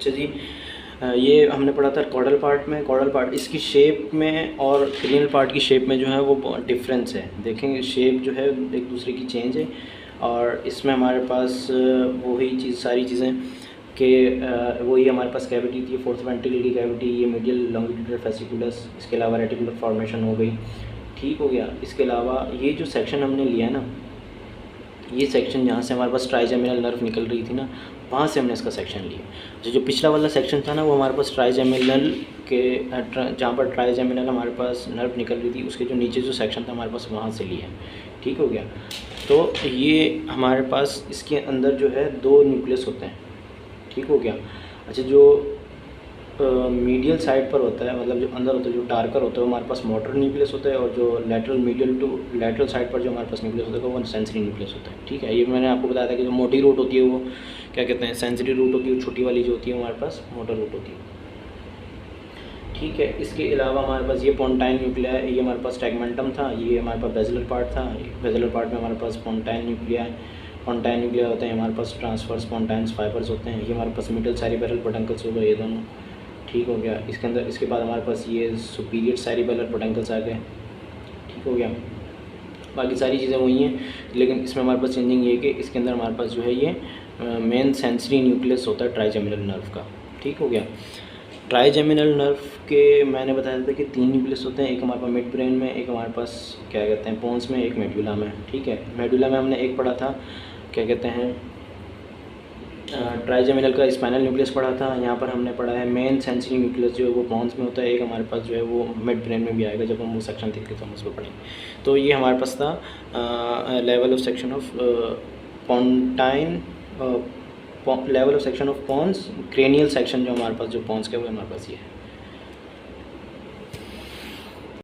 अच्छा जी, ये हमने पढ़ा था कॉर्डल पार्ट में। कॉर्डल पार्ट इसकी शेप में और क्रेनियल पार्ट की शेप में जो है वो डिफरेंस है। देखेंगे शेप जो है एक दूसरे की चेंज है, और इसमें हमारे पास वही चीज़ सारी चीज़ें कि वही हमारे पास कैविटी थी, फोर्थ वेंट्रिकल की कैविटी, ये मीडियल लॉन्गिट्यूडनल फेसिकुलस, इसके अलावा रेटिकुलर फॉर्मेशन हो गई, ठीक हो गया। इसके अलावा ये जो सेक्शन हमने लिया है ना, ये सेक्शन जहाँ से हमारे पास ट्राइजेमिनल नर्व निकल रही थी ना, वहाँ से हमने इसका सेक्शन लिया। जो पिछला वाला सेक्शन था ना, वो हमारे पास ट्राइजेमिनल के जहाँ पर ट्राइजेमिनल हमारे पास नर्व निकल रही थी, उसके जो नीचे जो सेक्शन था हमारे पास वहाँ से लिया, ठीक हो गया। तो ये हमारे पास इसके अंदर जो है 2 न्यूक्लियस होते हैं, ठीक हो गया। अच्छा, जो मीडियल साइड पर होता है, मतलब जो अंदर होता है, जो डार्कर होता है, वो हमारे पास मोटर न्यूक्लियस होता है, और जो lateral medial to lateral side पर जो हमारे पास न्यूक्लियस होता है वो सेंसरी न्यूक्लियस होता है, ठीक है। ये मैंने आपको बताया था कि जो मोटी रूट होती है वो क्या कहते हैं, सेंसरी रूट होती है, छोटी वाली जो होती है हमारे पास मोटर रूट होती है, ठीक है। इसके अलावा हमारे पास ये पोंटाइन न्यूक्लिया है, ये हमारे पास टैगमेंटम था, ये हमारे पास बेसिलर पार्ट था। बेसिलर पार्ट में हमारे पास पोंटाइन न्यूक्लिया है, पोंटाइन न्यूक्लिया होते हैं हमारे पास, ट्रांसफर्स पोंटाइन्स फाइबर्स होते हैं, ये हमारे पास मिडल सेरिबेरल पेडंकल्स हो गए ये दोनों, ठीक हो गया। इसके अंदर इसके बाद हमारे पास ये सुपीरियर सेरिबेलर पेडंकल्स आ गए, ठीक हो गया। बाकी सारी चीज़ें वही हैं, लेकिन इसमें हमारे पास चेंजिंग ये है कि इसके अंदर हमारे पास जो है ये मेन सेंसरी न्यूक्लियस होता है ट्राइजेमिनल नर्व का, ठीक हो गया। ट्राइजेमिनल नर्व के मैंने बताया था कि 3 न्यूक्लियस होते हैं, एक हमारे पास मिड ब्रेन में, एक हमारे पास क्या कहते हैं पोन्स में, एक मेडुला में, ठीक है। मेडुला में हमने एक पढ़ा था क्या कहते हैं ट्राइजेमिनल का स्पाइनल न्यूक्लियस पढ़ा था। यहाँ पर हमने पढ़ा है मेन सेंसरी न्यूक्लियस जो है वो पोन्स में होता है, एक हमारे पास जो है वो मिड ब्रेन में भी आएगा, जब हम वो सेक्शन देखेंगे तो हम उसको पढ़ेंगे। तो ये हमारे पास था level of section of pontine, level of section of pons, cranial section जो हमारे पास जो पोन्स का वो हमारे पास ये है।